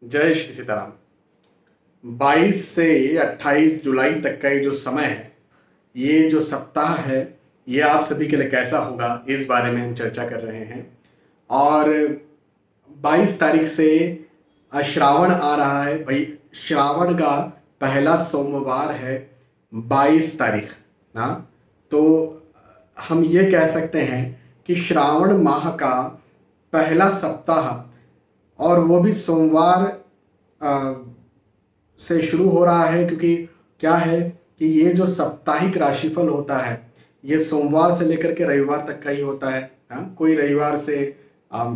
जय श्री सीताराम। 22 से 28 जुलाई तक का ये जो समय है, ये जो सप्ताह है, ये आप सभी के लिए कैसा होगा, इस बारे में हम चर्चा कर रहे हैं। और 22 तारीख से श्रावण आ रहा है भाई। श्रावण का पहला सोमवार है 22 तारीख। हाँ, तो हम ये कह सकते हैं कि श्रावण माह का पहला सप्ताह, और वो भी सोमवार से शुरू हो रहा है। क्योंकि क्या है कि ये जो साप्ताहिक राशिफल होता है, ये सोमवार से लेकर के रविवार तक का ही होता है। हाँ, कोई रविवार से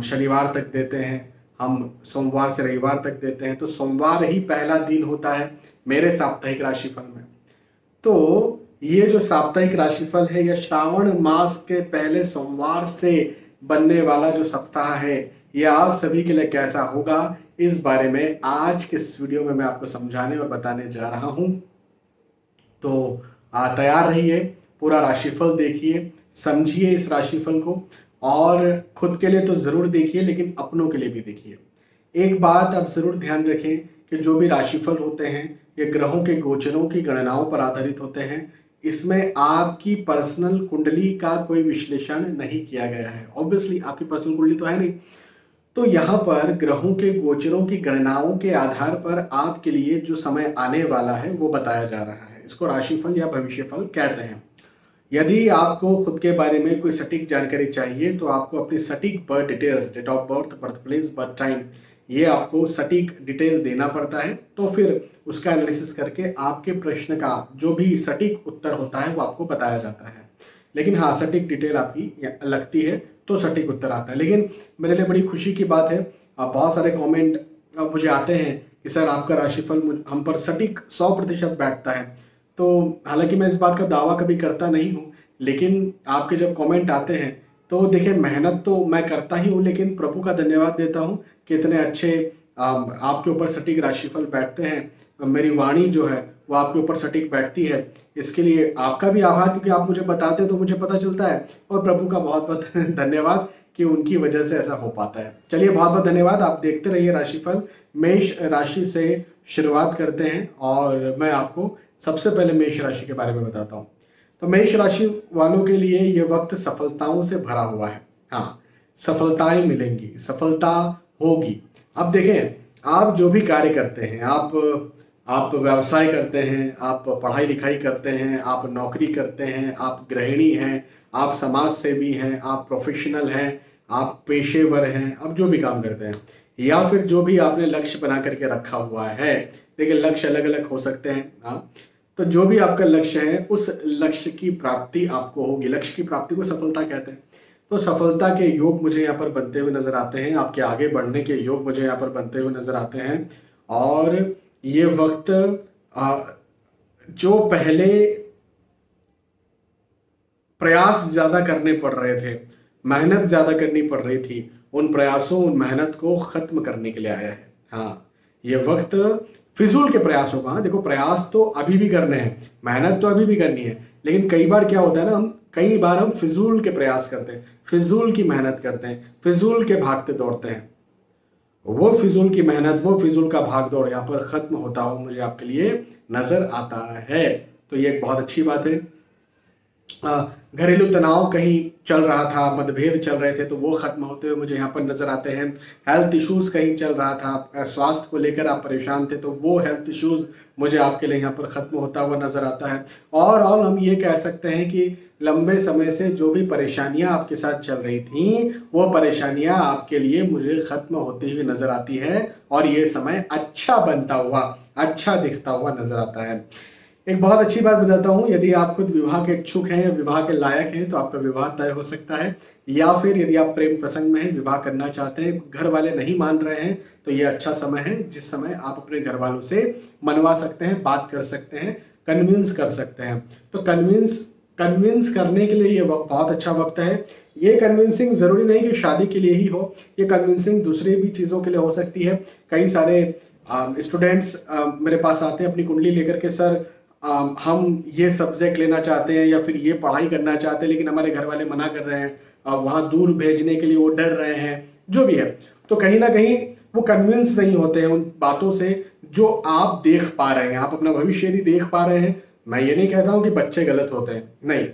शनिवार तक देते हैं, हम सोमवार से रविवार तक देते हैं, तो सोमवार ही पहला दिन होता है मेरे साप्ताहिक राशिफल में। तो ये जो साप्ताहिक राशिफल है, यह श्रावण मास के पहले सोमवार से बनने वाला जो सप्ताह है, ये आप सभी के लिए कैसा होगा, इस बारे में आज के इस वीडियो में मैं आपको समझाने और बताने जा रहा हूं। तो तैयार रहिए, पूरा राशिफल देखिए, समझिए इस राशिफल को, और खुद के लिए तो जरूर देखिए, लेकिन अपनों के लिए भी देखिए। एक बात आप जरूर ध्यान रखें कि जो भी राशिफल होते हैं, ये ग्रहों के गोचरों की गणनाओं पर आधारित होते हैं। इसमें आपकी पर्सनल कुंडली का कोई विश्लेषण नहीं किया गया है। ऑब्वियसली आपकी पर्सनल कुंडली तो है नहीं, तो यहाँ पर ग्रहों के गोचरों की गणनाओं के आधार पर आपके लिए जो समय आने वाला है वो बताया जा रहा है। इसको राशिफल या भविष्यफल कहते हैं। यदि आपको खुद के बारे में कोई सटीक जानकारी चाहिए, तो आपको अपनी सटीक birth details, date of birth, birth place, birth time, ये आपको सटीक डिटेल देना पड़ता है। तो फिर उसका एनालिसिस करके आपके प्रश्न का जो भी सटीक उत्तर होता है वो आपको बताया जाता है। लेकिन हाँ, सटीक डिटेल आपकी लगती है तो सटीक उत्तर आता है। लेकिन मेरे लिए बड़ी खुशी की बात है, बहुत सारे कमेंट मुझे आते हैं कि सर आपका राशिफल हम पर सटीक 100% बैठता है। तो हालांकि मैं इस बात का दावा कभी करता नहीं हूँ, लेकिन आपके जब कमेंट आते हैं तो देखिए, मेहनत तो मैं करता ही हूँ, लेकिन प्रभु का धन्यवाद देता हूँ कि इतने अच्छे आपके ऊपर सटीक राशिफल बैठते हैं। मेरी वाणी जो है वो आपके ऊपर सटीक बैठती है। इसके लिए आपका भी आभार, क्योंकि आप मुझे बताते तो मुझे पता चलता है, और प्रभु का बहुत बहुत धन्यवाद कि उनकी वजह से ऐसा हो पाता है। चलिए, बहुत बहुत धन्यवाद। आप देखते रहिए राशिफल। मेष राशि से शुरुआत करते हैं, और मैं आपको सबसे पहले मेष राशि के बारे में बताता हूँ। तो मेष राशि वालों के लिए ये वक्त सफलताओं से भरा हुआ है। हाँ, सफलताएं मिलेंगी, सफलता होगी। अब देखें, आप जो भी कार्य करते हैं, आप व्यवसाय करते हैं, आप पढ़ाई लिखाई करते हैं, आप नौकरी करते हैं, आप गृहिणी हैं, आप समाज सेवी हैं, आप प्रोफेशनल हैं, आप पेशेवर हैं, आप जो भी काम करते हैं, या फिर जो भी आपने लक्ष्य बना करके रखा हुआ है। देखिए, लक्ष्य अलग अलग हो सकते हैं। हाँ, तो जो भी आपका लक्ष्य है, उस लक्ष्य की प्राप्ति आपको होगी। लक्ष्य की प्राप्ति को सफलता कहते हैं। तो सफलता के योग मुझे यहाँ पर बनते हुए नजर आते हैं। आपके आगे बढ़ने के योग मुझे यहाँ पर बनते हुए नजर आते हैं। और ये वक्त जो पहले प्रयास ज्यादा करने पड़ रहे थे, मेहनत ज्यादा करनी पड़ रही थी, उन प्रयासों, उन मेहनत को खत्म करने के लिए आया है। हाँ, ये वक्त फिजूल के प्रयासों का, देखो प्रयास तो अभी भी करने हैं, मेहनत तो अभी भी करनी है, लेकिन कई बार क्या होता है ना, कई बार हम फिजूल के प्रयास करते हैं, फिजूल की मेहनत करते हैं, फिजूल के भागते दौड़ते हैं। वो फिजूल की मेहनत, वो फिजूल का भाग दौड़ यहाँ पर खत्म होता हुआ मुझे आपके लिए नजर आता है। तो ये एक बहुत अच्छी बात है। घरेलू तनाव कहीं चल रहा था, मतभेद चल रहे थे, तो वो खत्म होते हुए मुझे यहाँ पर नजर आते हैं। हेल्थ इश्यूज कहीं चल रहा था, स्वास्थ्य को लेकर आप परेशान थे, तो वो हेल्थ इश्यूज मुझे आपके लिए यहाँ पर खत्म होता हुआ नजर आता है। और हम ये कह सकते हैं कि लंबे समय से जो भी परेशानियां आपके साथ चल रही थी, वो परेशानियां आपके लिए मुझे खत्म होती हुई नजर आती है, और ये समय अच्छा बनता हुआ, अच्छा दिखता हुआ नजर आता है। एक बहुत अच्छी बात बताता हूँ, यदि आप खुद विवाह के इच्छुक हैं, विवाह के लायक हैं, तो आपका विवाह तय हो सकता है। या फिर यदि आप प्रेम प्रसंग में हैं, विवाह करना चाहते हैं, घर वाले नहीं मान रहे हैं, तो ये अच्छा समय है जिस समय आप अपने घर वालों से मनवा सकते हैं, बात कर सकते हैं, कन्विंस कर सकते हैं। तो कन्विंस करने के लिए ये बहुत अच्छा वक्त है। ये कन्विंसिंग जरूरी नहीं कि शादी के लिए ही हो, ये कन्विंसिंग दूसरी भी चीज़ों के लिए हो सकती है। कई सारे स्टूडेंट्स मेरे पास आते हैं अपनी कुंडली लेकर के, सर हम ये सब्जेक्ट लेना चाहते हैं या फिर ये पढ़ाई करना चाहते हैं, लेकिन हमारे घर वाले मना कर रहे हैं, वहाँ दूर भेजने के लिए वो डर रहे हैं, जो भी है। तो कहीं ना कहीं वो कन्विंस नहीं होते हैं उन बातों से जो आप देख पा रहे हैं। आप अपना भविष्य यदि देख पा रहे हैं, मैं ये नहीं कहता हूं कि बच्चे गलत होते हैं, नहीं,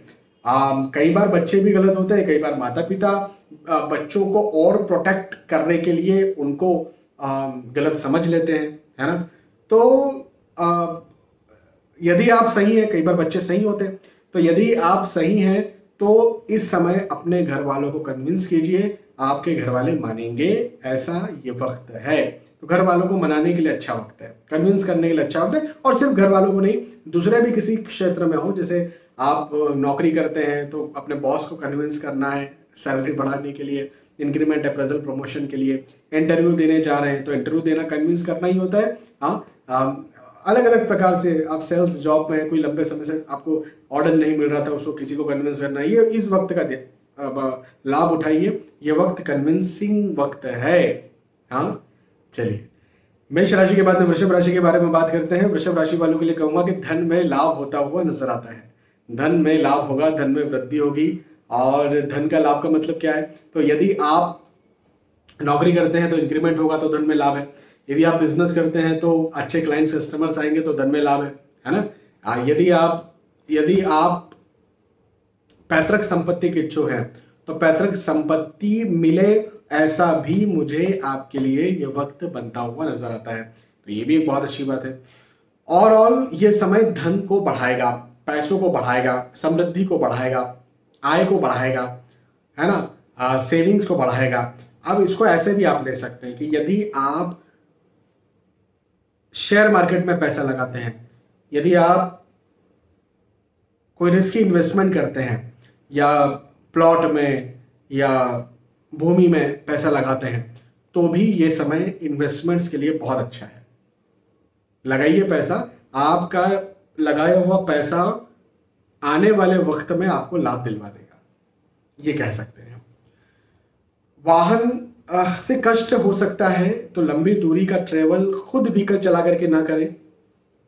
कई बार बच्चे भी गलत होते हैं, कई बार माता पिता बच्चों को और प्रोटेक्ट करने के लिए उनको गलत समझ लेते हैं, है ना। तो यदि आप सही हैं, कई बार बच्चे सही होते हैं, तो यदि आप सही हैं तो इस समय अपने घर वालों को कन्विंस कीजिए, आपके घर वाले मानेंगे, ऐसा ये वक्त है। तो घर वालों को मनाने के लिए अच्छा वक्त है, कन्विंस करने के लिए अच्छा वक्त है। और सिर्फ घर वालों को नहीं, दूसरे भी किसी क्षेत्र में हो, जैसे आप नौकरी करते हैं तो अपने बॉस को कन्विंस करना है सैलरी बढ़ाने के लिए, इंक्रीमेंट, अप्रेजल, प्रमोशन के लिए, इंटरव्यू देने जा रहे हैं तो इंटरव्यू देना कन्विंस करना ही होता है। हाँ, अलग अलग प्रकार से आप सेल्स जॉब में, कोई लंबे समय से आपको ऑर्डर नहीं मिल रहा था, उसको किसी को कन्विंस करना है, ये इस वक्त का लाभ उठाइए, ये वक्त कन्विंसिंग वक्त है। हाँ, चलिए मेष राशि के बाद में वृषभ राशि के बारे में बात करते हैं। वृषभ राशि वालों के लिए कहूंगा कि धन में लाभ होता हुआ नजर आता है, धन में लाभ होगा, धन में वृद्धि होगी। और धन का लाभ का मतलब क्या है, तो यदि आप नौकरी करते हैं तो इंक्रीमेंट होगा तो धन में लाभ है, यदि आप बिजनेस करते हैं तो अच्छे क्लाइंट्स कस्टमर्स आएंगे तो धन में लाभ है ना। यदि आप पैतृक संपत्ति के इच्छुक हैं तो पैतृक संपत्ति मिले, ऐसा भी मुझे आपके लिए ये वक्त बनता हुआ नजर आता है, तो ये भी एक बहुत अच्छी बात है। ओवरऑल ये समय धन को बढ़ाएगा, पैसों को बढ़ाएगा, समृद्धि को बढ़ाएगा, आय को बढ़ाएगा, है ना, सेविंग्स को बढ़ाएगा। अब इसको ऐसे भी आप ले सकते हैं कि यदि आप शेयर मार्केट में पैसा लगाते हैं, यदि आप कोई रिस्की इन्वेस्टमेंट करते हैं, या प्लॉट में या भूमि में पैसा लगाते हैं, तो भी ये समय इन्वेस्टमेंट्स के लिए बहुत अच्छा है। लगाइए पैसा, आपका लगाया हुआ पैसा आने वाले वक्त में आपको लाभ दिलवा देगा, ये कह सकते हैं। वाहन से कष्ट हो सकता है तो लंबी दूरी का ट्रेवल खुद व्हीकल चला करके ना करें।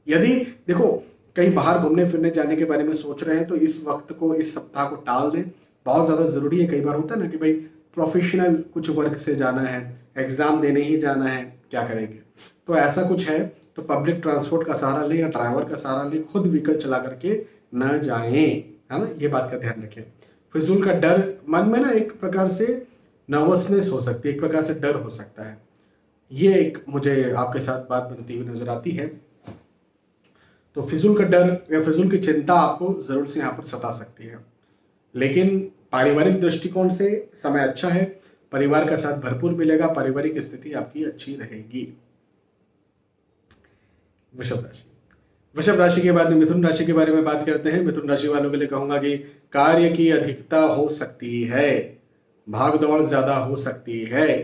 यदि देखो कहीं बाहर घूमने फिरने जाने के बारे में सोच रहे हैं तो इस वक्त को, इस सप्ताह को टाल दें, बहुत ज़्यादा ज़रूरी है। कई बार होता है ना कि भाई प्रोफेशनल कुछ वर्क से जाना है, एग्ज़ाम देने ही जाना है, क्या करेंगे, तो ऐसा कुछ है तो पब्लिक ट्रांसपोर्ट का सहारा लें या ड्राइवर का सहारा लें, खुद व्हीकल चला करके न जाएं, है ना, ये बात का ध्यान रखें। फिजूल का डर, मन में ना एक प्रकार से नर्वसनेस हो सकती है, एक प्रकार से डर हो सकता है, ये एक मुझे आपके साथ बात बनती हुई नजर आती है। तो फिजूल का डर या फिजूल की चिंता आपको जरूर से यहाँ पर सता सकती है, लेकिन पारिवारिक दृष्टिकोण से समय अच्छा है, परिवार का साथ भरपूर मिलेगा, पारिवारिक स्थिति आपकी अच्छी रहेगी। वृषभ राशि के बाद में मिथुन राशि के बारे में बात करते हैं। मिथुन राशि वालों के लिए कहूंगा कि कार्य की अधिकता हो सकती है, भागदौड़ ज्यादा हो सकती है,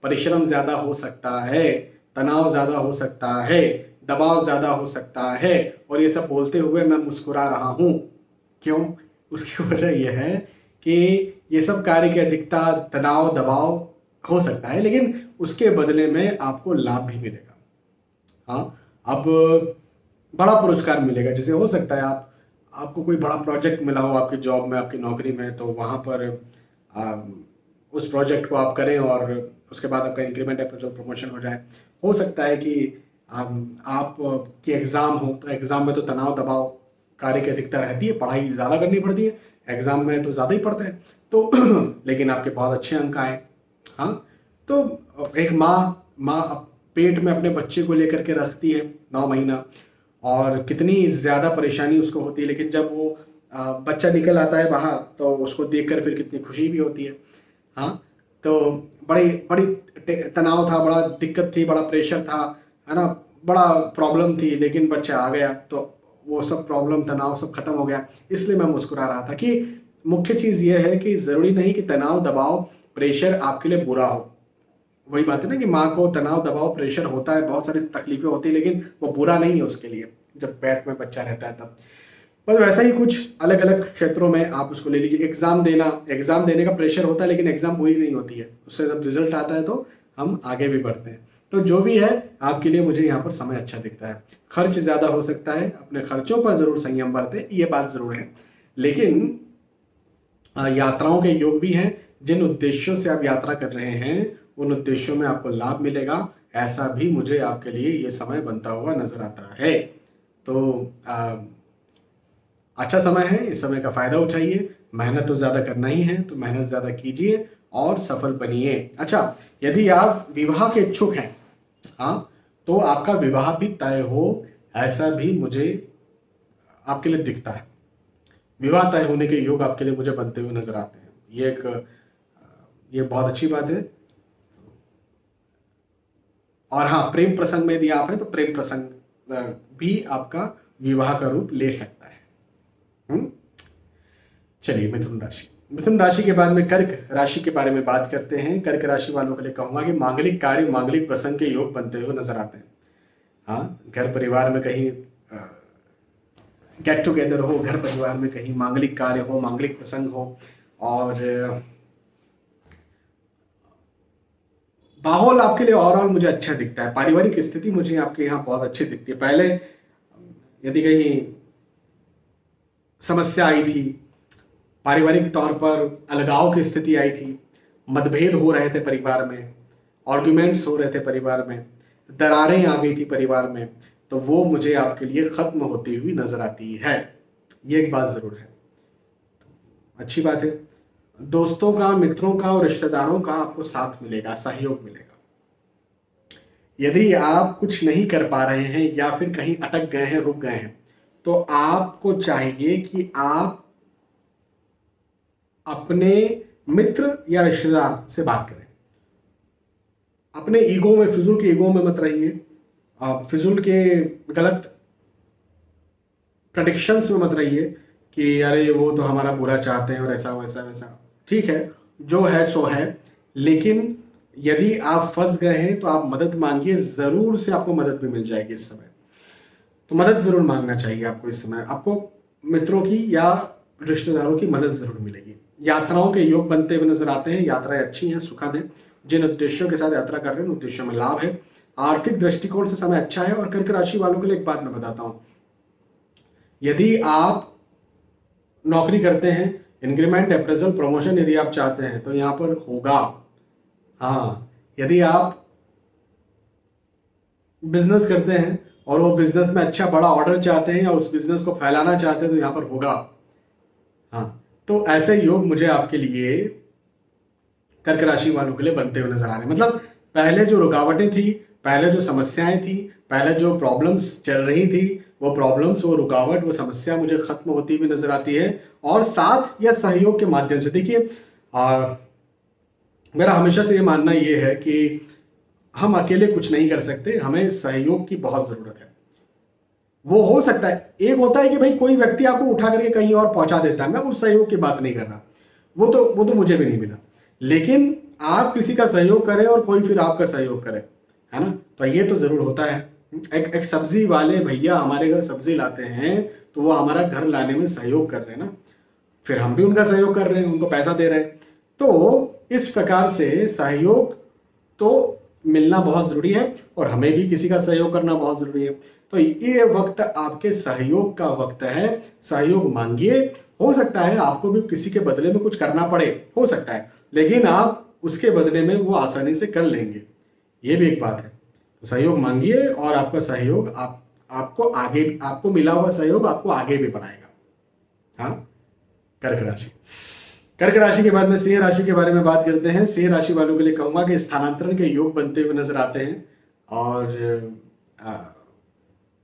परिश्रम ज्यादा हो सकता है, तनाव ज्यादा हो सकता है, दबाव ज्यादा हो सकता है। और ये सब बोलते हुए मैं मुस्कुरा रहा हूं, क्यों? उसकी वजह यह है कि ये सब कार्य की अधिकता, तनाव, दबाव हो सकता है, लेकिन उसके बदले में आपको लाभ भी मिलेगा। हाँ, अब बड़ा पुरस्कार मिलेगा, जैसे हो सकता है आपको कोई बड़ा प्रोजेक्ट मिला हो आपकी जॉब में, आपकी नौकरी में, तो वहाँ पर उस प्रोजेक्ट को आप करें और उसके बाद आपका इंक्रीमेंट, अप्रेजल, प्रमोशन हो जाए। हो सकता है कि आप की एग्ज़ाम हो तो एग्ज़ाम में तो तनाव, दबाव, कार्य की अधिकता रहती है, पढ़ाई ज़्यादा करनी पड़ती है, एग्ज़ाम में तो ज़्यादा ही पड़ता है, तो लेकिन आपके बहुत अच्छे अंक आए। हाँ, तो एक माँ पेट में अपने बच्चे को लेकर के रखती है 9 महीना, और कितनी ज़्यादा परेशानी उसको होती है, लेकिन जब वो बच्चा निकल आता है बाहर तो उसको देखकर फिर कितनी खुशी भी होती है। हाँ, तो बड़ी तनाव था, बड़ा दिक्कत थी, बड़ा प्रेशर था, है ना, बड़ा प्रॉब्लम थी, लेकिन बच्चा आ गया तो वो सब प्रॉब्लम, तनाव सब खत्म हो गया। इसलिए मैं मुस्कुरा रहा था कि मुख्य चीज़ ये है कि ज़रूरी नहीं कि तनाव, दबाव, प्रेशर आपके लिए बुरा हो। वही बात है ना कि माँ को तनाव, दबाव, प्रेशर होता है, बहुत सारी तकलीफें होती है, लेकिन वो बुरा नहीं है उसके लिए, जब पेट में बच्चा रहता है तब। बस वैसा ही कुछ अलग अलग क्षेत्रों में आप उसको ले लीजिए। एग्ज़ाम देने का प्रेशर होता है, लेकिन एग्ज़ाम बुरी नहीं होती है, उससे जब रिजल्ट आता है तो हम आगे भी बढ़ते हैं। तो जो भी है आपके लिए, मुझे यहाँ पर समय अच्छा दिखता है। खर्च ज़्यादा हो सकता है, अपने खर्चों पर ज़रूर संयम बरतें, ये बात ज़रूर है, लेकिन यात्राओं के योग भी हैं। जिन उद्देश्यों से आप यात्रा कर रहे हैं उन उद्देश्यों में आपको लाभ मिलेगा, ऐसा भी मुझे आपके लिए ये समय बनता हुआ नजर आता है। तो अच्छा समय है, इस समय का फायदा उठाइए। मेहनत तो ज़्यादा करना ही है, तो मेहनत ज़्यादा कीजिए और सफल बनिए। अच्छा, यदि आप विवाह के इच्छुक हैं, हाँ, तो आपका विवाह भी तय हो, ऐसा भी मुझे आपके लिए दिखता है। विवाह तय होने के योग आपके लिए मुझे बनते हुए नजर आते हैं। ये बहुत अच्छी बात है। और हाँ, प्रेम प्रसंग में यदि आप हैं तो प्रेम प्रसंग भी आपका विवाह का रूप ले सकता है। चलिए, मिथुन राशि के बाद में कर्क राशि के बारे में बात करते हैं। कर्क राशि वालों के लिए कहूंगा कि मांगलिक कार्य, मांगलिक प्रसंग के योग बनते हुए नजर आते हैं। हाँ, घर परिवार में कहीं गेट टुगेदर हो, घर परिवार में कहीं मांगलिक कार्य हो, मांगलिक प्रसंग हो, और माहौल आपके लिए ओवरऑल मुझे अच्छा दिखता है। पारिवारिक स्थिति मुझे आपके यहाँ बहुत अच्छी दिखती है। पहले यदि कहीं समस्या आई थी, पारिवारिक तौर पर अलगाव की स्थिति आई थी, मतभेद हो रहे थे परिवार में, आर्ग्यूमेंट्स हो रहे थे परिवार में, दरारें आ गई थी परिवार में, तो वो मुझे आपके लिए खत्म होती हुई नजर आती है। ये एक बात जरूर है, अच्छी बात है। दोस्तों का, मित्रों का और रिश्तेदारों का आपको साथ मिलेगा, सहयोग मिलेगा। यदि आप कुछ नहीं कर पा रहे हैं या फिर कहीं अटक गए हैं, रुक गए हैं, तो आपको चाहिए कि आप अपने मित्र या रिश्तेदार से बात करें। अपने ईगो में, फिजूल के ईगो में मत रहिए, आप फिजूल के गलत प्रेडिक्शंस में मत रहिए कि अरे वो तो हमारा बुरा चाहते हैं और ऐसा वैसा वैसा। ठीक है, जो है सो है, लेकिन यदि आप फंस गए हैं तो आप मदद मांगिए, जरूर से आपको मदद भी मिल जाएगी इस समय। तो मदद जरूर मांगना चाहिए आपको इस समय, आपको मित्रों की या रिश्तेदारों की मदद जरूर मिलेगी। यात्राओं के योग बनते हुए नजर आते हैं, यात्राएं अच्छी हैं, सुखद हैं। जिन उद्देश्यों के साथ यात्रा कर रहे हैं उन उद्देश्यों में लाभ है। आर्थिक दृष्टिकोण से समय अच्छा है। और कर्क राशि वालों के लिए एक बात मैं बताता हूं, यदि आप नौकरी करते हैं, इंक्रीमेंट, अप्रेजल, प्रमोशन यदि आप चाहते हैं तो यहां पर होगा। हाँ, यदि आप बिजनेस करते हैं और वो बिजनेस में अच्छा बड़ा ऑर्डर चाहते हैं या उस बिजनेस को फैलाना चाहते हैं तो यहां पर होगा। हाँ, तो ऐसे योग मुझे आपके लिए कर्क राशि वालों के लिए बनते हुए नजर आ रहे हैं। मतलब पहले जो रुकावटें थी, पहले जो समस्याएं थी, पहले जो प्रॉब्लम्स चल रही थी, वो प्रॉब्लम्स, वो रुकावट, वो समस्या मुझे खत्म होती हुई नजर आती है। और साथ या सहयोग के माध्यम से, देखिए मेरा हमेशा से ये मानना ये है कि हम अकेले कुछ नहीं कर सकते, हमें सहयोग की बहुत जरूरत है। वो हो सकता है, एक होता है कि भाई कोई व्यक्ति आपको उठा करके कहीं और पहुंचा देता है, मैं उस सहयोग की बात नहीं कर रहा, वो तो मुझे भी नहीं मिला। लेकिन आप किसी का सहयोग करें और कोई फिर आपका सहयोग करे, है ना, तो ये तो जरूर होता है। एक सब्जी वाले भैया हमारे घर सब्जी लाते हैं तो वो हमारा घर लाने में सहयोग कर रहे हैं ना, फिर हम भी उनका सहयोग कर रहे हैं, उनको पैसा दे रहे हैं। तो इस प्रकार से सहयोग तो मिलना बहुत जरूरी है और हमें भी किसी का सहयोग करना बहुत जरूरी है। तो ये वक्त आपके सहयोग का वक्त है, सहयोग मांगिए। हो सकता है आपको भी किसी के बदले में कुछ करना पड़े, हो सकता है, लेकिन आप उसके बदले में वो आसानी से कर लेंगे, ये भी एक बात है। तो सहयोग मांगिए और आपका सहयोग आपको मिला हुआ सहयोग आपको आगे भी बढ़ाएगा। हाँ, कर्क राशि के बाद में सिंह राशि के बारे में बात करते हैं। सिंह राशि वालों के लिए कहूंगा कि स्थानांतरण के योग बनते हुए नजर आते हैं और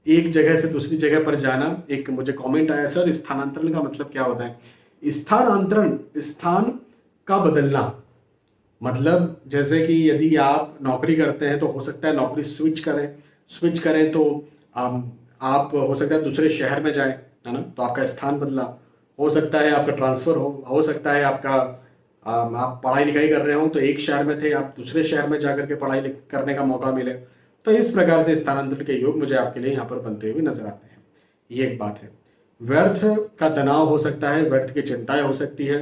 एक जगह से दूसरी जगह पर जाना। एक मुझे कमेंट आया, सर स्थानांतरण का मतलब क्या होता है? स्थानांतरण, स्थान का बदलना, मतलब जैसे कि यदि आप नौकरी करते हैं तो हो सकता है नौकरी स्विच करें तो आप हो सकता है दूसरे शहर में जाएं, है ना, तो आपका स्थान बदला। हो सकता है आपका ट्रांसफर हो सकता है आपका आप पढ़ाई लिखाई कर रहे हो तो एक शहर में थे, आप दूसरे शहर में जाकर के पढ़ाई करने का मौका मिले। तो इस प्रकार से स्थानांतरण के योग मुझे आपके लिए यहाँ पर बनते हुए नजर आते हैं। ये एक बात है। व्यर्थ का तनाव हो सकता है, व्यर्थ की चिंताएं हो सकती है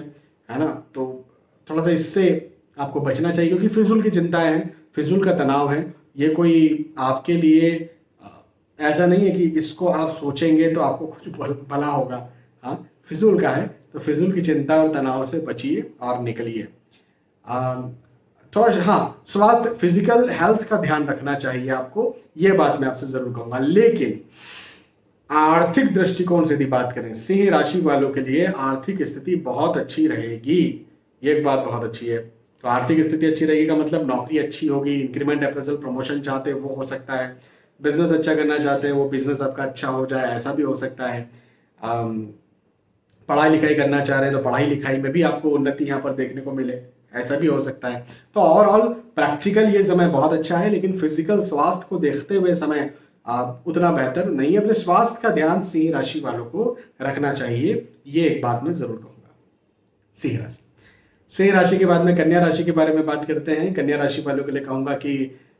ना, तो थोड़ा सा इससे आपको बचना चाहिए, क्योंकि फिजूल की चिंताएं हैं, फिजूल का तनाव है। ये कोई आपके लिए ऐसा नहीं है कि इसको आप सोचेंगे तो आपको कुछ भला होगा। हाँ, फिजूल का है, तो फिजूल की चिंता और तनाव से बचिए और निकलिए। थोड़ा हाँ स्वास्थ्य फिजिकल हेल्थ का ध्यान रखना चाहिए आपको, ये बात मैं आपसे जरूर कहूंगा। लेकिन आर्थिक दृष्टिकोण से यदि बात करें सिंह राशि वालों के लिए आर्थिक स्थिति बहुत अच्छी रहेगी, ये एक बात बहुत अच्छी है। तो आर्थिक स्थिति अच्छी रहेगी का मतलब नौकरी अच्छी होगी, इंक्रीमेंट अप्रेजल प्रमोशन चाहते हैं वो हो सकता है, बिजनेस अच्छा करना चाहते हैं वो बिजनेस आपका अच्छा हो जाए ऐसा भी हो सकता है, पढ़ाई लिखाई करना चाह रहे हैं तो पढ़ाई लिखाई में भी आपको उन्नति यहाँ पर देखने को मिले ऐसा भी हो सकता है। तो ओवरऑल प्रैक्टिकल ये समय बहुत अच्छा है, लेकिन फिजिकल स्वास्थ्य को देखते हुए समय उतना बेहतर नहीं है। अपने स्वास्थ्य का ध्यान सिंह राशि वालों को रखना चाहिए, ये एक बात मैं जरूर कहूंगा। सिंह राशि के बाद में कन्या राशि के बारे में बात करते हैं। कन्या राशि वालों के लिए कहूंगा कि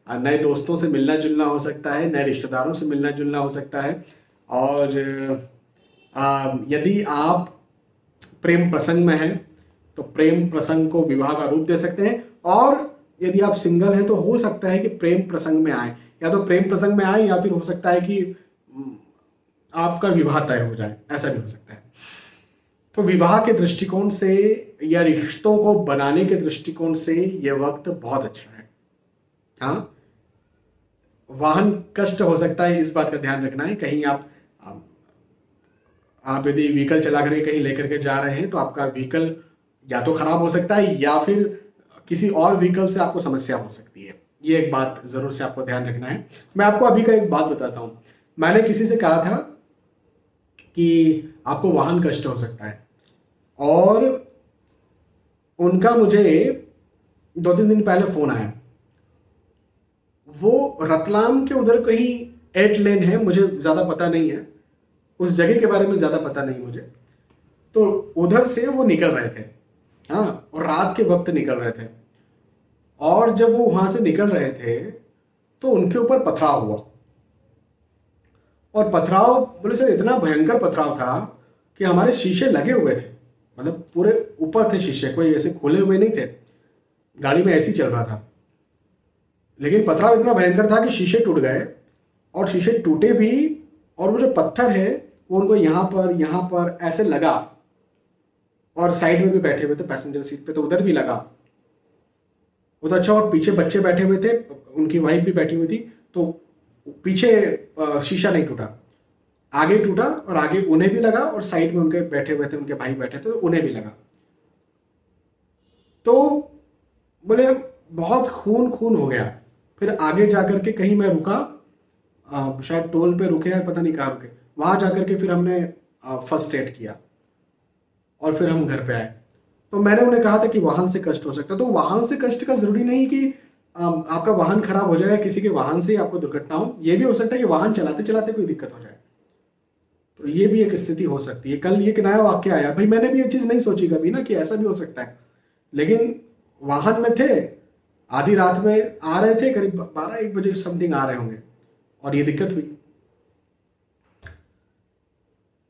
नए दोस्तों से मिलना जुलना हो सकता है, नए रिश्तेदारों से मिलना जुलना हो सकता है, और यदि आप प्रेम प्रसंग में हैं तो प्रेम प्रसंग को विवाह का रूप दे सकते हैं, और यदि आप सिंगल हैं तो हो सकता है कि प्रेम प्रसंग में आए, या तो प्रेम प्रसंग में आए या फिर हो सकता है कि आपका विवाह तय हो जाए, ऐसा भी हो सकता है। तो विवाह के दृष्टिकोण से या रिश्तों को बनाने के दृष्टिकोण से यह वक्त बहुत अच्छा है। हाँ, वाहन कष्ट हो सकता है, इस बात का ध्यान रखना है। कहीं आप यदि व्हीकल चला करके कहीं लेकर के जा रहे हैं तो आपका व्हीकल या तो खराब हो सकता है या फिर किसी और व्हीकल से आपको समस्या हो सकती है, ये एक बात जरूर से आपको ध्यान रखना है। मैं आपको अभी का एक बात बताता हूं। मैंने किसी से कहा था कि आपको वाहन कष्ट हो सकता है, और उनका मुझे 2-3 दिन पहले फोन आया। वो रतलाम के उधर कहीं 8 लेन है, मुझे ज्यादा पता नहीं है, उस जगह के बारे में ज्यादा पता नहीं मुझे। तो उधर से वो निकल रहे थे, हाँ, और रात के वक्त निकल रहे थे, और जब वो वहां से निकल रहे थे तो उनके ऊपर पथराव हुआ। और पथराव बोले सर इतना भयंकर पथराव था कि हमारे शीशे लगे हुए थे, मतलब पूरे ऊपर थे शीशे, कोई ऐसे खुले हुए नहीं थे, गाड़ी में ऐसे ही चल रहा था। लेकिन पथराव इतना भयंकर था कि शीशे टूट गए, और शीशे टूटे भी, और वो जो पत्थर है वो उनको यहाँ पर ऐसे लगा, और साइड में भी बैठे हुए थे पैसेंजर सीट पे तो उधर भी लगा। वो तो अच्छा, और पीछे बच्चे बैठे हुए थे, उनकी वाइफ भी बैठी हुई थी, तो पीछे शीशा नहीं टूटा, आगे टूटा, और आगे उन्हें भी लगा, और साइड में उनके बैठे हुए थे, उनके भाई बैठे थे तो उन्हें भी लगा। तो बोले बहुत खून हो गया। फिर आगे जाकर के कहीं मैं रुका, शायद टोल पे रुके या पता नहीं कहाँ रुके, वहां जाकर के फिर हमने फर्स्ट एड किया, और फिर हम घर पे आए। तो मैंने उन्हें कहा था कि वाहन से कष्ट हो सकता है। तो वाहन से कष्ट का जरूरी नहीं कि आपका वाहन खराब हो जाए, किसी के वाहन से आपको दुर्घटना हो, यह भी हो सकता है कि वाहन चलाते चलाते कोई दिक्कत हो जाए, तो ये भी एक स्थिति हो सकती है। कल ये नया वाक्य आया, भाई मैंने भी ये चीज नहीं सोची कभी ना कि ऐसा भी हो सकता है, लेकिन वाहन में थे, आधी रात में आ रहे थे, करीब 12-1 बजे समथिंग आ रहे होंगे, और ये दिक्कत हुई।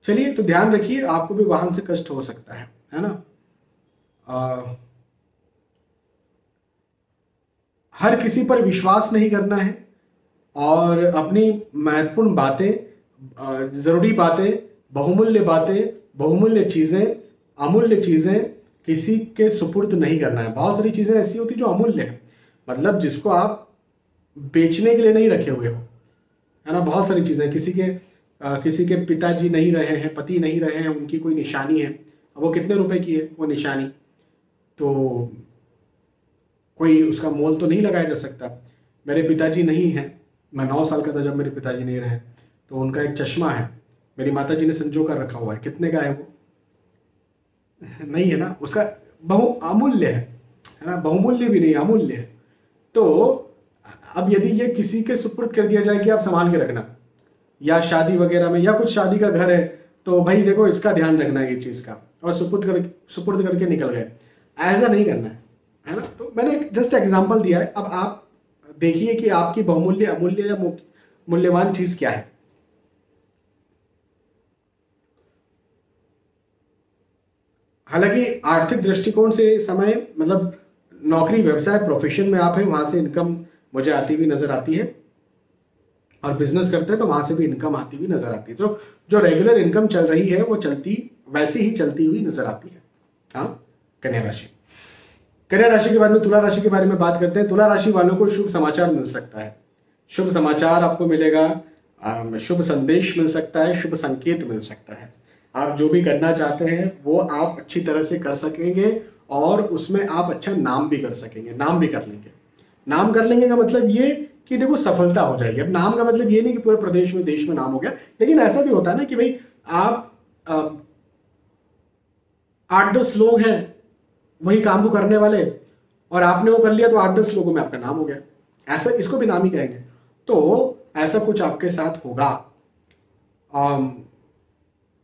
चलिए, तो ध्यान रखिए, आपको भी वाहन से कष्ट हो सकता है ना। हर किसी पर विश्वास नहीं करना है, और अपनी महत्वपूर्ण बातें, जरूरी बातें, बहुमूल्य चीजें, अमूल्य चीजें किसी के सुपुर्द नहीं करना है। बहुत सारी चीजें ऐसी होती जो अमूल्य है, मतलब जिसको आप बेचने के लिए नहीं रखे हुए हो, है ना। बहुत सारी चीजें, किसी के पिताजी नहीं रहे हैं, पति नहीं रहे हैं, उनकी कोई निशानी है, अब वो कितने रुपए की है वो निशानी, तो कोई उसका मोल तो नहीं लगाया जा सकता। मेरे पिताजी नहीं हैं, मैं 9 साल का था जब मेरे पिताजी नहीं रहे, तो उनका एक चश्मा है, मेरी माताजी ने संजो कर रखा हुआ है, कितने का है वो? नहीं है ना, उसका अमूल्य है ना, बहुमूल्य भी नहीं, अमूल्य है। तो अब यदि ये किसी के सुपुर्द कर दिया जाए कि आप संभाल के रखना, या शादी वगैरह में, या कुछ शादी का घर है तो भाई देखो इसका ध्यान रखना है ये चीज का, और सुपुर्द करके निकल गए, ऐसा नहीं करना है ना। तो मैंने जस्ट एग्जांपल दिया है, अब आप देखिए कि आपकी बहुमूल्य, अमूल्य या मूल्यवान चीज क्या है। हालांकि आर्थिक दृष्टिकोण से समय, मतलब नौकरी, व्यवसाय, प्रोफेशन में आप हैं, वहां से इनकम मुझे आती हुई नजर आती है, और बिजनेस करते हैं तो वहां से भी इनकम आती हुई नजर आती है। तो जो रेगुलर इनकम चल रही है वो वैसे ही चलती हुई नजर आती है। हाँ, कन्या राशि। कन्या राशि के बारे में, तुला राशि के बारे में बात करते हैं। तुला राशि वालों को शुभ समाचार मिल सकता है, शुभ समाचार आपको मिलेगा, शुभ संदेश मिल सकता है, शुभ संकेत मिल सकता है। आप जो भी करना चाहते हैं वो आप अच्छी तरह से कर सकेंगे और उसमें आप अच्छा नाम भी कर सकेंगे, नाम भी कर लेंगे। नाम कर लेंगे का मतलब ये कि देखो सफलता हो जाएगी। अब नाम का मतलब ये नहीं कि पूरे प्रदेश में, देश में नाम हो गया, लेकिन ऐसा भी होता है ना कि भाई आप 8-10 लोग हैं वही काम को करने वाले और आपने वो कर लिया तो 8-10 लोगों में आपका नाम हो गया, ऐसा इसको भी नाम ही कहेंगे। तो ऐसा कुछ आपके साथ होगा।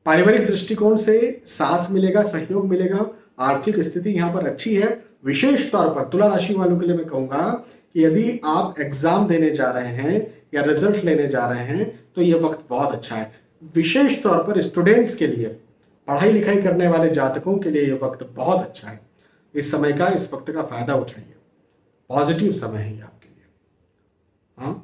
पारिवारिक दृष्टिकोण से साथ मिलेगा, सहयोग मिलेगा, आर्थिक स्थिति यहां पर अच्छी है। विशेष तौर पर तुला राशि वालों के लिए मैं कहूंगा कि यदि आप एग्जाम देने जा रहे हैं या रिजल्ट लेने जा रहे हैं तो यह वक्त बहुत अच्छा है। विशेष तौर पर स्टूडेंट्स के लिए, पढ़ाई लिखाई करने वाले जातकों के लिए यह वक्त बहुत अच्छा है। इस समय का, इस वक्त का फायदा उठाइए, पॉजिटिव समय है ये आपके लिए। हाँ,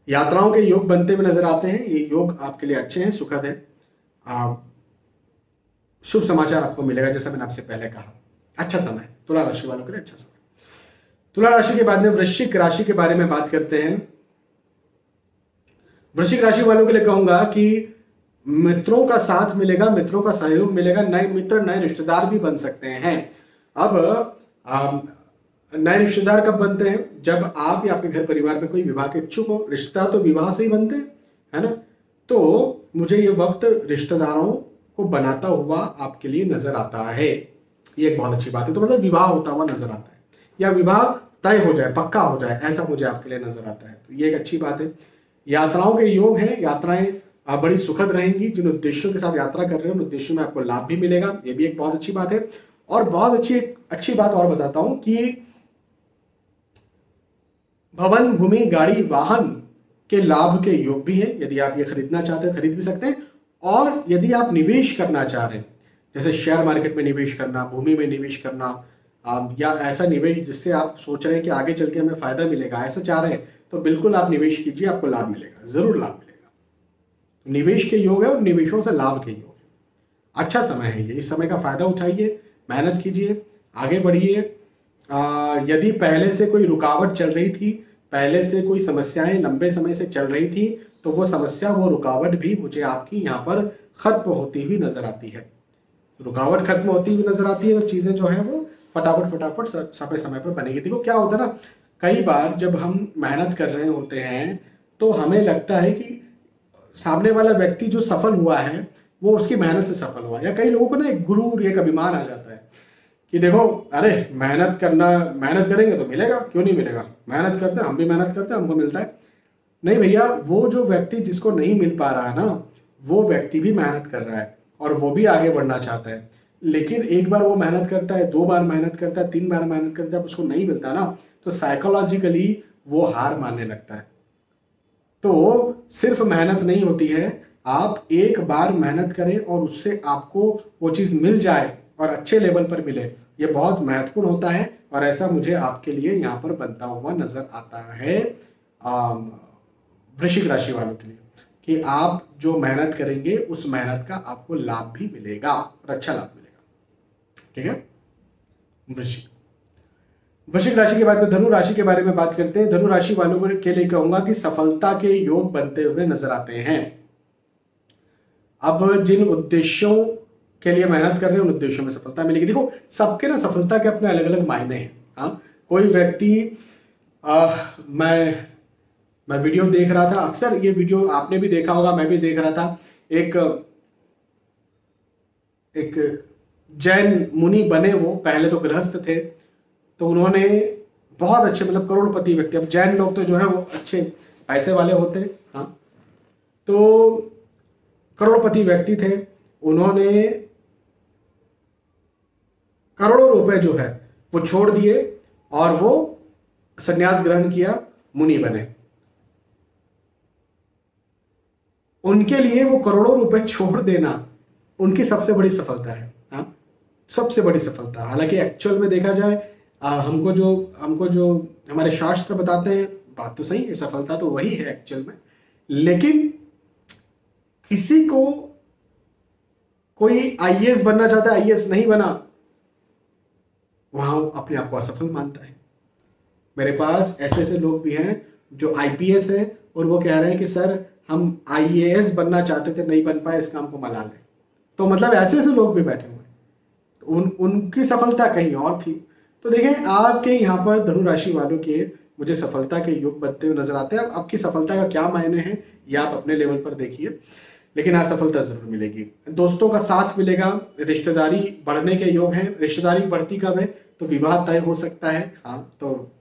यात्राओं के योग बनते हुए नजर आते हैं। ये योग आपके लिए अच्छे हैं, सुखद है। शुभ समाचार आपको मिलेगा, जैसा मैंने आपसे पहले कहा। अच्छा समय है तुला राशि वालों के लिए, अच्छा समय। तुला राशि के बाद में वृश्चिक राशि के बारे में बात करते हैं। वृश्चिक राशि वालों के लिए कहूंगा कि मित्रों का साथ मिलेगा, मित्रों का सहयोग मिलेगा, नए मित्र, नए रिश्तेदार भी बन सकते हैं। अब नए रिश्तेदार कब बनते हैं? जब आप या आपके घर परिवार में कोई विवाह के इच्छुक हो। रिश्तेदार तो विवाह से ही बनते हैं, है ना? तो मुझे ये वक्त रिश्तेदारों को बनाता हुआ आपके लिए नजर आता है, ये एक बहुत अच्छी बात है। तो मतलब विवाह होता हुआ नजर आता है या विवाह तय हो जाए, पक्का हो जाए, ऐसा मुझे आपके लिए नजर आता है, तो ये एक अच्छी बात है। यात्राओं के योग हैं, यात्राएं बड़ी सुखद रहेंगी। जिन उद्देश्यों के साथ यात्रा कर रहे हैं उन उद्देश्यों में आपको लाभ भी मिलेगा, ये भी एक बहुत अच्छी बात है। और बहुत अच्छी बात और बताता हूं कि भवन, भूमि, गाड़ी, वाहन के लाभ के योग भी हैं। यदि आप ये खरीदना चाहते हैं खरीद भी सकते हैं। और यदि आप निवेश करना चाह रहे हैं, जैसे शेयर मार्केट में निवेश करना, भूमि में निवेश करना, या ऐसा निवेश जिससे आप सोच रहे हैं कि आगे चल के हमें फायदा मिलेगा, ऐसा चाह रहे हैं, तो बिल्कुल आप निवेश कीजिए, आपको लाभ मिलेगा, जरूर लाभ मिलेगा। निवेश के योग है और निवेशों से लाभ के योग है। अच्छा समय है ये, इस समय का फायदा उठाइए, मेहनत कीजिए, आगे बढ़िए। यदि पहले से कोई रुकावट चल रही थी, पहले से कोई समस्याएं लंबे समय से चल रही थी, तो वो समस्या, वो रुकावट भी मुझे आपकी यहाँ पर खत्म होती हुई नजर आती है। रुकावट खत्म होती हुई नजर आती है और चीजें जो है वो फटाफट समय समय पर बनेगी। देखो क्या होता है ना, कई बार जब हम मेहनत कर रहे होते हैं तो हमें लगता है कि सामने वाला व्यक्ति जो सफल हुआ है वो उसकी मेहनत से सफल हुआ, या कई लोगों को ना एक गुरूर, एक अभिमान आ जाता है कि देखो, अरे मेहनत करेंगे तो मिलेगा, क्यों नहीं मिलेगा, मेहनत करते हैं, हम भी मेहनत करते हैं, हमको मिलता है। नहीं भैया, वो जो व्यक्ति जिसको नहीं मिल पा रहा है ना, वो व्यक्ति भी मेहनत कर रहा है और वो भी आगे बढ़ना चाहता है। लेकिन एक बार वो मेहनत करता है, 2 बार मेहनत करता है, 3 बार मेहनत करता है, जब उसको नहीं मिलता ना, तो साइकोलॉजिकली वो हार मानने लगता है। तो सिर्फ मेहनत नहीं होती है, आप एक बार मेहनत करें और उससे आपको वो चीज मिल जाए और अच्छे लेवल पर मिले, ये बहुत महत्वपूर्ण होता है। और ऐसा मुझे आपके लिए यहाँ पर बनता हुआ नजर आता है वृश्चिक राशि वालों के लिए, कि आप जो मेहनत करेंगे उस मेहनत का आपको लाभ भी मिलेगा और अच्छा लाभ मिलेगा। ठीक है। वृश्चिक राशि के बाद में धनु राशि के बारे में बात करते हैं। धनु राशि वालों के लिए कहूंगा कि सफलता के योग बनते हुए नजर आते हैं। अब जिन उद्देश्यों के लिए मेहनत कर रहे हैं उन उद्देश्यों में सफलता मिलेगी। देखो, सबके ना सफलता के अपने अलग अलग मायने हैं। हाँ, कोई व्यक्ति, मैं वीडियो देख रहा था, अक्सर ये वीडियो आपने भी देखा होगा, मैं भी देख रहा था। एक जैन मुनि बने, वो पहले तो गृहस्थ थे, तो उन्होंने बहुत अच्छे, मतलब करोड़पति व्यक्ति, अब जैन लोग तो जो है वो अच्छे पैसे वाले होते हैं। हाँ, तो करोड़पति व्यक्ति थे, उन्होंने करोड़ों रुपए जो है वो छोड़ दिए और वो संन्यास ग्रहण किया, मुनि बने। उनके लिए वो करोड़ों रुपए छोड़ देना उनकी सबसे बड़ी सफलता है। हाँ, सबसे बड़ी सफलता। हालांकि एक्चुअल में देखा जाए, हमको जो हमारे शास्त्र बताते हैं, बात तो सही है, सफलता तो वही है एक्चुअल में। लेकिन किसी को कोई आईएएस बनना चाहता है, आईएएस नहीं बना, वहां अपने आप को असफल मानता है। मेरे पास ऐसे ऐसे लोग भी हैं जो आईपीएस हैं और वो कह रहे हैं कि सर हम आईएएस बनना चाहते थे, नहीं बन पाए, इस काम को मना लें। तो मतलब ऐसे ऐसे लोग भी बैठे हुए हैं, उनकी सफलता कहीं और थी। तो देखें, आपके यहाँ पर धनु राशि वालों के मुझे सफलता के योग बनते हुए नजर आते हैं। अब आपकी सफलता का क्या मायने हैं ये आप अपने लेवल पर देखिए, लेकिन आज सफलता जरूर मिलेगी। दोस्तों का साथ मिलेगा, रिश्तेदारी बढ़ने के योग हैं। रिश्तेदारी बढ़ती कब है? तो विवाह तय हो सकता है। हाँ, तो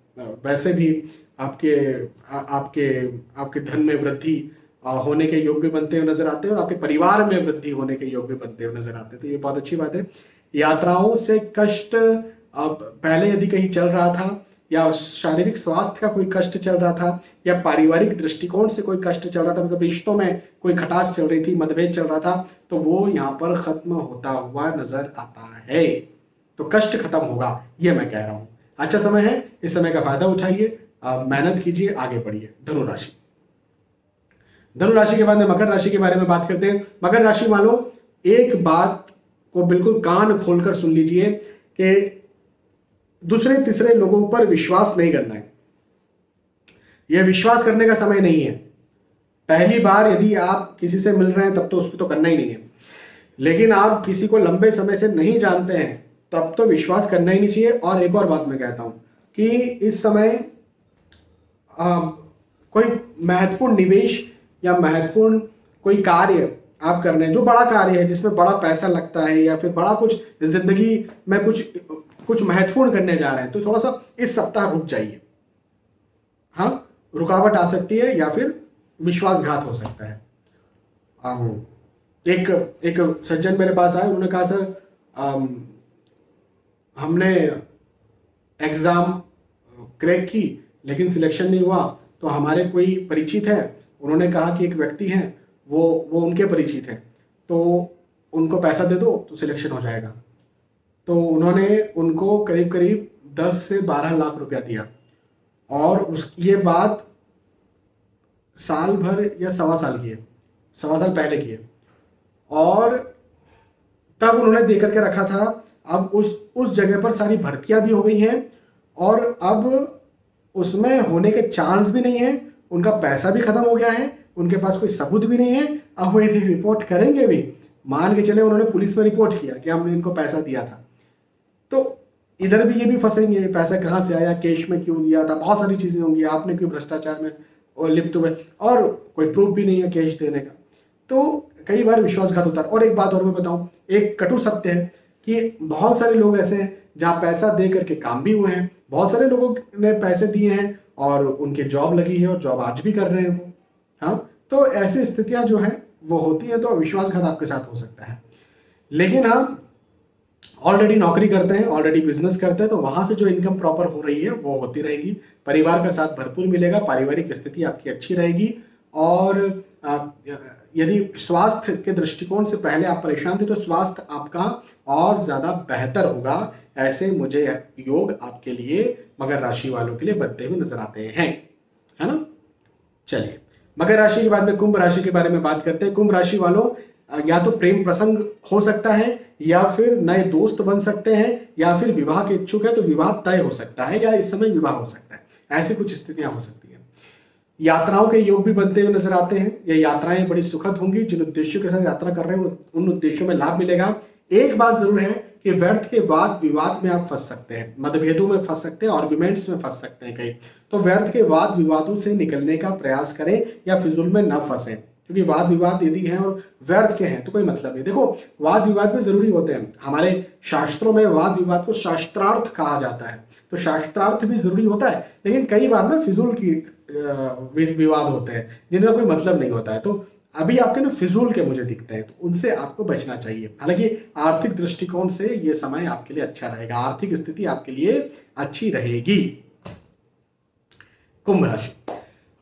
वैसे भी आपके आपके आपके धन में वृद्धि होने के योग भी बनते हुए नजर आते हैं और आपके परिवार में वृद्धि होने के योग भी बनते हुए नजर आते हैं। तो ये बहुत अच्छी बात है। यात्राओं से कष्ट अब पहले यदि कहीं चल रहा था, या शारीरिक स्वास्थ्य का कोई कष्ट चल रहा था, या पारिवारिक दृष्टिकोण से कोई कष्ट चल रहा था, मतलब रिश्तों में कोई खटास चल रही थी, मतभेद चल रहा था, तो वो यहाँ पर खत्म होता हुआ नजर आता है। तो कष्ट खत्म होगा, ये मैं कह रहा हूं। अच्छा समय है, इस समय का फायदा उठाइए, मेहनत कीजिए, आगे बढ़िए। धनु राशि। धनु राशि के बाद में मकर राशि के बारे में बात करते हैं। मकर राशि वालों, एक बात को बिल्कुल कान खोलकर सुन लीजिए कि दूसरे तीसरे लोगों पर विश्वास नहीं करना है। यह विश्वास करने का समय नहीं है। पहली बार यदि आप किसी से मिल रहे हैं तब तो उसको तो करना ही नहीं है, लेकिन आप किसी को लंबे समय से नहीं जानते हैं तब तो विश्वास करना ही नहीं चाहिए। और एक और बात मैं कहता हूं कि इस समय कोई महत्वपूर्ण निवेश या महत्वपूर्ण कोई कार्य आप कर रहे हैं, जो बड़ा कार्य है, जिसमें बड़ा पैसा लगता है, या फिर बड़ा कुछ जिंदगी में कुछ महत्वपूर्ण करने जा रहे हैं, तो थोड़ा सा इस सप्ताह रुक जाइए। हाँ, रुकावट आ सकती है या फिर विश्वासघात हो सकता है। एक सज्जन मेरे पास आए, उन्होंने कहा सर हमने एग्जाम क्रैक की लेकिन सिलेक्शन नहीं हुआ। तो हमारे कोई परिचित है, उन्होंने कहा कि एक व्यक्ति हैं, वो उनके परिचित हैं, तो उनको पैसा दे दो तो सिलेक्शन हो जाएगा। तो उन्होंने उनको करीब करीब 10 से 12 लाख रुपया दिया, और ये बात साल भर या सवा साल पहले की है, और तब उन्होंने दे करके रखा था। अब उस जगह पर सारी भर्तियां भी हो गई हैं, और अब उसमें होने के चांस भी नहीं है, उनका पैसा भी खत्म हो गया है, उनके पास कोई सबूत भी नहीं है। अब वो यदि रिपोर्ट करेंगे भी, मान के चले उन्होंने पुलिस में रिपोर्ट किया कि हमने इनको पैसा दिया था, तो इधर भी ये भी फंसेंगे, पैसा कहाँ से आया, कैश में क्यों दिया था, बहुत सारी चीजें होंगी, आपने क्यों भ्रष्टाचार में और लिप्त हुए, और कोई प्रूफ भी नहीं है कैश देने का। तो कई बार विश्वासघात होता है। और एक बात और मैं बताऊं, एक कटु सत्य है कि बहुत सारे लोग ऐसे हैं जहां पैसा दे करके काम भी हुए हैं, बहुत सारे लोगों ने पैसे दिए हैं और उनके जॉब लगी है और जॉब आज भी कर रहे हैं वो। हाँ, तो ऐसी स्थितियां जो है वो होती है, तो विश्वासघात आपके साथ हो सकता है। लेकिन हम ऑलरेडी नौकरी करते हैं, ऑलरेडी बिजनेस करते हैं, तो वहां से जो इनकम प्रॉपर हो रही है वो होती रहेगी। परिवार का साथ भरपूर मिलेगा, पारिवारिक स्थिति आपकी अच्छी रहेगी। और यदि स्वास्थ्य के दृष्टिकोण से पहले आप परेशान थे तो स्वास्थ्य आपका और ज्यादा बेहतर होगा। ऐसे मुझे योग आपके लिए मकर राशि वालों के लिए बनते हुए नजर आते हैं, है ना। चलिए, मकर राशि के बाद में कुंभ राशि के बारे में बात करते हैं। कुंभ राशि वालों, या तो प्रेम प्रसंग हो सकता है, या फिर नए दोस्त बन सकते हैं, या फिर विवाह के इच्छुक है तो विवाह तय हो सकता है, या इस समय विवाह हो सकता है। ऐसी कुछ स्थितियां हो सकती हैं। यात्राओं के योग भी बनते हुए नजर आते हैं। ये यात्राएं बड़ी सुखद होंगी। जिन उद्देश्यों के साथ यात्रा कर रहे हैं उन उद्देश्यों में लाभ मिलेगा। एक बात जरूर है कि व्यर्थ के वाद विवाद में आप फंस सकते हैं, मतभेदों में फंस सकते हैं, आर्गुमेंट्स में फंस सकते हैं कहीं। तो व्यर्थ के वाद विवादों से निकलने का प्रयास करें, या फिजूल में न फंसे, क्योंकि वाद विवाद यदि हैं और व्यर्थ के हैं तो कोई मतलब नहीं। देखो, वाद विवाद भी जरूरी होते हैं। हमारे शास्त्रों में वाद विवाद को शास्त्रार्थ कहा जाता है, तो शास्त्रार्थ भी जरूरी होता है। लेकिन कई बार ना फिजूल की विवाद होते हैं जिनका कोई मतलब नहीं होता है, तो अभी आपके ना फिजूल के मुझे दिखते हैं, तो उनसे आपको बचना चाहिए। हालांकि आर्थिक दृष्टिकोण से ये समय आपके लिए अच्छा रहेगा, आर्थिक स्थिति आपके लिए अच्छी रहेगी। कुंभ राशि,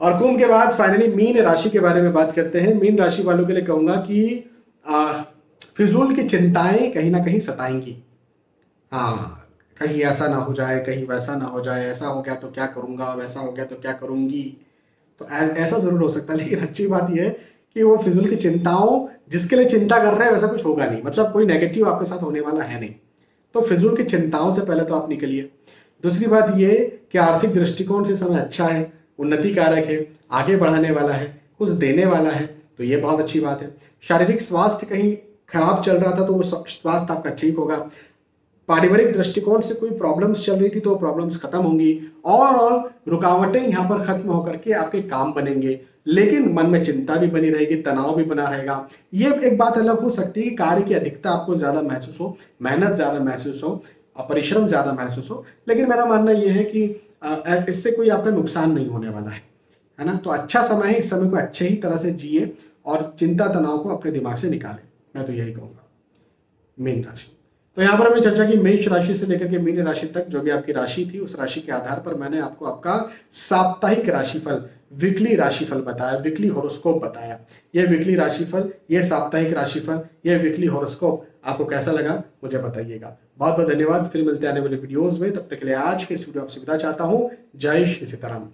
और कुंभ के बाद फाइनली मीन राशि के बारे में बात करते हैं। मीन राशि वालों के लिए कहूंगा कि फिजूल की चिंताएं कहीं ना कहीं सताएंगी। हाँ, कहीं ऐसा ना हो जाए, कहीं वैसा ना हो जाए, ऐसा हो गया तो क्या करूंगा, वैसा हो गया तो क्या करूंगी, तो ऐसा जरूर हो सकता है। लेकिन अच्छी बात यह है कि वो फिजूल की चिंताओं, जिसके लिए चिंता कर रहे हैं वैसा कुछ होगा नहीं, मतलब कोई नेगेटिव आपके साथ होने वाला है नहीं। तो फिजूल की चिंताओं से पहले तो आप निकलिए। दूसरी बात ये कि आर्थिक दृष्टिकोण से समय अच्छा है, उन्नति कारक है, आगे बढ़ाने वाला है, कुछ देने वाला है, तो ये बहुत अच्छी बात है। शारीरिक स्वास्थ्य कहीं खराब चल रहा था तो वो स्वास्थ्य आपका ठीक होगा। पारिवारिक दृष्टिकोण से कोई प्रॉब्लम्स चल रही थी तो वो प्रॉब्लम्स खत्म होंगी। और रुकावटें यहाँ पर खत्म होकर के आपके काम बनेंगे, लेकिन मन में चिंता भी बनी रहेगी, तनाव भी बना रहेगा। ये एक बात अलग हो सकती है कि कार्य की अधिकता आपको ज्यादा महसूस हो, मेहनत ज्यादा महसूस हो, परिश्रम ज्यादा महसूस हो, लेकिन मेरा मानना यह है कि इससे कोई आपका नुकसान नहीं होने वाला है ना। तो अच्छा समय है, इस समय को अच्छे ही तरह से जिए और चिंता तनाव को अपने दिमाग से निकालें, मैं तो यही कहूंगा। मीन राशि, तो यहाँ पर हमने चर्चा की मेष राशि से लेकर के मीन राशि तक जो भी आपकी राशि थी, उस राशि के आधार पर मैंने आपको आपका साप्ताहिक राशिफल, वीकली राशिफल बताया, वीकली हॉरोस्कोप बताया। ये वीकली राशिफल, ये साप्ताहिक राशिफल, ये वीकली हॉरोस्कोप आपको कैसा लगा मुझे बताइएगा। बहुत बहुत धन्यवाद। फिर मिलते हैं आने वाले वीडियोस में, तब तक के लिए आज के इस वीडियो आपसे विदा चाहता हूँ। जय श्री सीताराम।